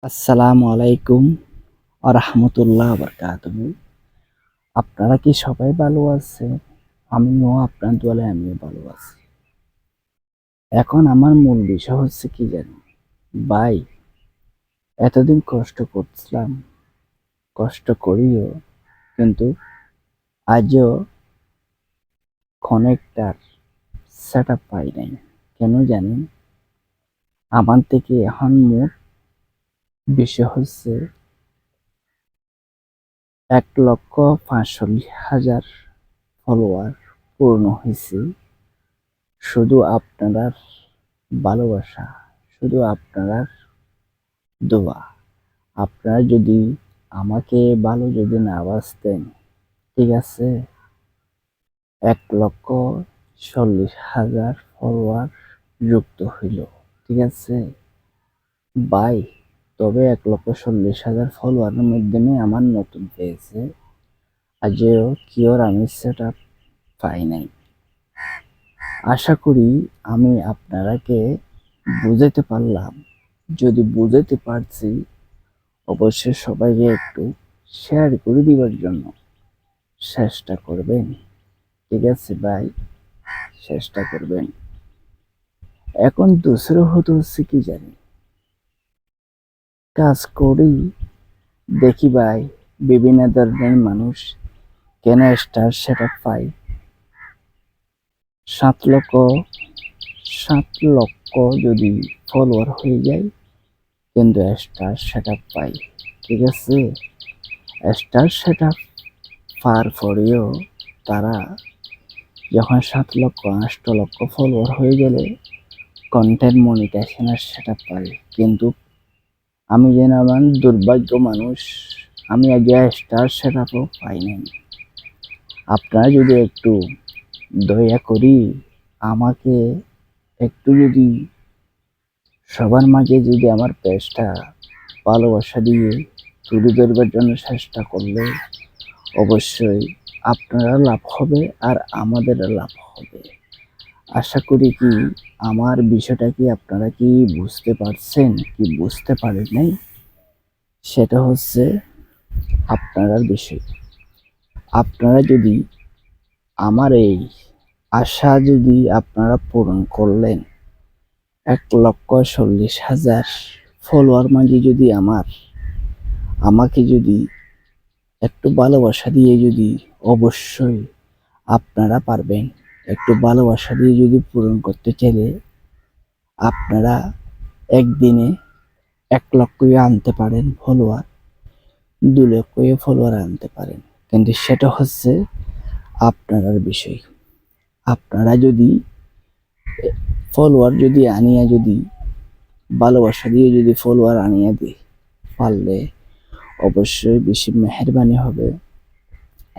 আসসালামু আলাইকুম রাহমাতুল্লাহ বারাকাতুহু। আপনারা কি সবাই ভালো আছেন? আমিও আপনার দোয়ায় আমিও ভালো আছি। এখন আমার মূল বিষয় হচ্ছে কি জানেন ভাই, এতদিন কষ্ট করছিলাম, কষ্ট করিও কিন্তু আজও কানেক্টর সেটআপ পাই নাই। কেন জানেন? আমার থেকে এখন মোট বিষয় হচ্ছে ১,৪৫,০০০ ফলোয়ার পূর্ণ হয়েছে। শুধু আপনার ভালোবাসা, শুধু আপনার দোয়া। আপনারা যদি আমাকে ভালো যদি না বাসতেন, ঠিক আছে, ১,৪০,০০০ ফলোয়ার যুক্ত হইল, ঠিক আছে ভাই। তবে ১,৪০,০০০ ফলোয়ারের মাধ্যমে আমার নতুন পেয়েছে, আজও কিওর আমি সেট আপ পাই নাই। আশা করি আমি আপনারাকে বুঝাতে পারলাম। যদি বুঝাতে পারছি, অবশ্যই সবাইকে একটু শেয়ার করে দিবার জন্য চেষ্টা করবেন, ঠিক আছে ভাই, চেষ্টা করবেন। এখন দুসরো হচ্ছে কি জানি, কাজ করি দেখি ভাই বিভিন্ন ধরনের মানুষ কেন স্টার সেট আপ পাই। ৭ লক্ষ যদি ফলোয়ার হয়ে যায় কিন্তু স্টার সেট আপ পাই, ঠিক আছে। স্টার সেট আপ পাওয়ার পরেও তারা যখন ৭ লক্ষ ৮ লক্ষ ফলোয়ার হয়ে গেলে কন্টেন্ট মনিটাইজেশনের সেটা পাই। কিন্তু আমি যেন আমার দুর্ভাগ্য মানুষ, আমি আগে স্টার সেট আপও পাই নাই। আপনারা যদি একটু দয়া করি আমাকে একটু যদি সবার মাঝে যদি আমার পেজটা ভালোবাসা দিয়ে তুলে ধরবার জন্য চেষ্টা করলে অবশ্যই আপনারা লাভ হবে আর আমাদেরও লাভ হবে। আশা করি কি আমার বিষয়টা কি আপনারা কি বুঝতে পারছেন কি বুঝতে পারেন নাই, সেটা হচ্ছে আপনারা বিষয়। আপনারা যদি আমার এই আশা যদি আপনারা পূরণ করলেন, ১,৪০,০০০ ফলোয়ার মাঝে যদি আমাকে যদি একটু ভালোবাসা দিয়ে যদি অবশ্যই আপনারা পারবেন। একটু ভালোবাসা দিয়ে যদি পূরণ করতে চাইলে আপনারা একদিনে ১ লক্ষই আনতে পারেন ফলোয়ার, ২ লক্ষই ফলোয়ার আনতে পারেন, কিন্তু সেটা হচ্ছে আপনার বিষয়। আপনারা যদি ফলোয়ার যদি আনিয়া যদি ভালোবাসা দিয়ে যদি ফলোয়ার আনিয়া দিই পারলে অবশ্যই বেশি মেহেরবানি হবে।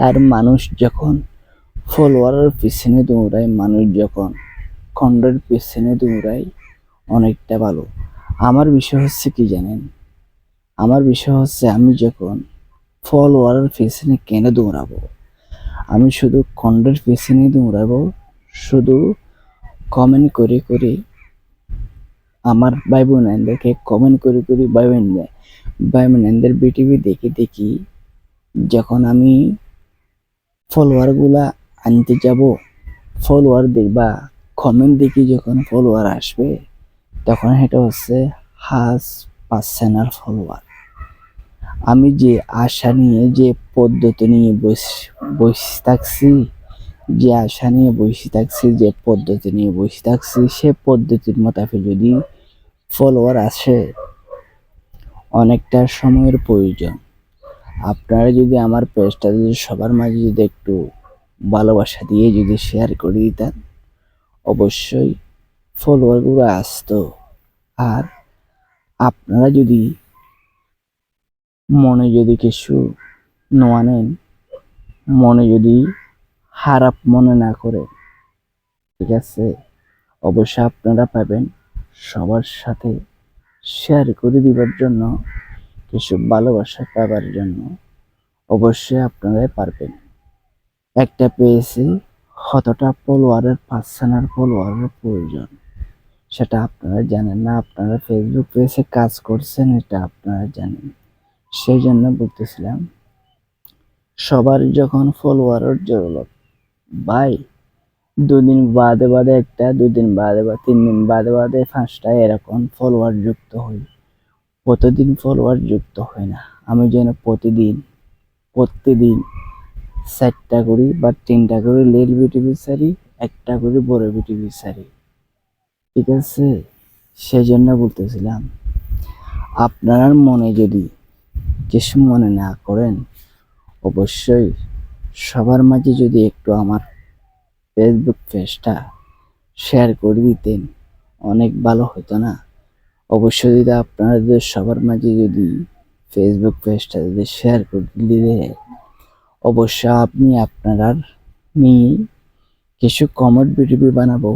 আর মানুষ যখন ফলোয়ারের পিছনে দৌড়ায়, মানুষ যখন খণ্ডের পিছনে দৌড়ায় অনেকটা ভালো। আমার বিষয় হচ্ছে কি জানেন, আমার বিষয় হচ্ছে আমি যখন ফলোয়ারের পিছনে কেন দৌড়াবো, আমি শুধু খণ্ডের পিছনে দৌড়াবো। শুধু কমেন্ট করে করে আমার ভাই বোনদেরকে কমেন্ট করে করে ভাই বোনদের বিটিভি দেখে দেখি যখন আমি ফলোয়ার গুলা আনতে যাব, ফলোয়ার দেখবা কমেন্ট দেখি যখন ফলোয়ার আসবে তখন এটা হচ্ছে হাজ পার্সেন্টাল ফলোয়ার। আমি যে আশা নিয়ে যে পদ্ধতি নিয়ে বসে থাকছি, যে আশা নিয়ে বসে থাকছি, যে পদ্ধতি নিয়ে বসে থাকছি, সে পদ্ধতির মোতাবেক যদি ফলোয়ার আসে অনেকটা সময়ের প্রয়োজন। আপনারা যদি আমার পেজটা যদি সবার মাঝে যদি একটু ভালোবাসা দিয়ে যদি শেয়ার করে দিতেন অবশ্যই ফলোয়ারগুলো আসতো। আর আপনারা যদি মনে যদি কিছু নোয়া নেন, মনে যদি খারাপ মনে না করে, ঠিক আছে, অবশ্যই আপনারা পাবেন সবার সাথে শেয়ার করে দিবার জন্য, কিছু ভালোবাসা পাবার জন্য অবশ্যই আপনারাই পারবেন। একটা পেয়েছি কতটা ফলোয়ারের পার্সোনাল ফলোয়ারের প্রয়োজন, সেটা আপনারা জানেন না। আপনারা ফেসবুক পেজে কাজ করছেন, এটা আপনারা জানেন। সেই জন্য বলতেছিলাম, সবার যখন ফলোয়ারের জরুরত, ভাই 2 দিন বাদে বাদে একটা, 2 দিন বাদে বা 3 দিন বাদে বাদে 5টা এরকম ফলোয়ার যুক্ত হই। প্রতিদিন ফলোয়ার যুক্ত হয় না। আমি যেন প্রতিদিন 4টা করে বা 3টা করে লিটল বিউটি বিচারি, একটা করে বড় বিউটি বিচারি। ঠিক আছে? সেজন্য বলতেছিলাম, আপনার মনে যদি কিছু মনে না করেন, অবশ্যই সবার মাঝে যদি একটু আমার ফেসবুক পেজটা শেয়ার করে দিতেন, অনেক ভালো হতো না? অবশ্যই যদি আপনারা যদি সবার মাঝে যদি ফেসবুক পেজটা যদি শেয়ার করে দিলে, অবশ্যই আপনি আপনার নিয়ে কিছু কমেন্ট ভিডিও বানাবো।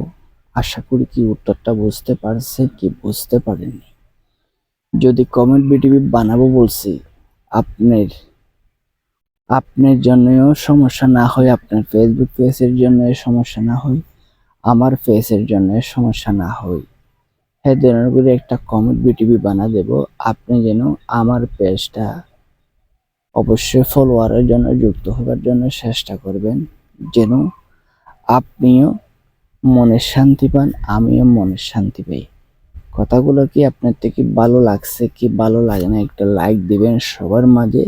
আশা করি কি উত্তরটা বুঝতে পারছেন কি বুঝতে পারেননি? যদি কমেন্ট ভিডিও বানাবো বলছি, আপনার আপনার জন্যও সমস্যা না হয়, আপনার ফেসবুক পেজের জন্য সমস্যা না হয়, আমার পেজের জন্য সমস্যা না হয়, হ্যাঁ ধরনের করে একটা কমেন্ট ভিডিও বানা দেব। আপনি যেন আমার পেজটা অবশ্যই ফলোয়ারের জন্য যুক্ত হবার জন্য চেষ্টা করবেন, যেন আপনিও মনের শান্তি পান, আমিও মনের শান্তি পাই। কথাগুলো কি আপনার থেকে ভালো লাগছে কি ভালো লাগে না, একটা লাইক দিবেন, সবার মাঝে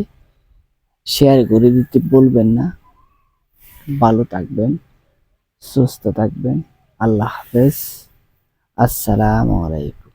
শেয়ার করে দিতে বলবেন না। ভালো থাকবেন, সুস্থ থাকবেন। আল্লাহ হাফেজ। আসসালামু আলাইকুম।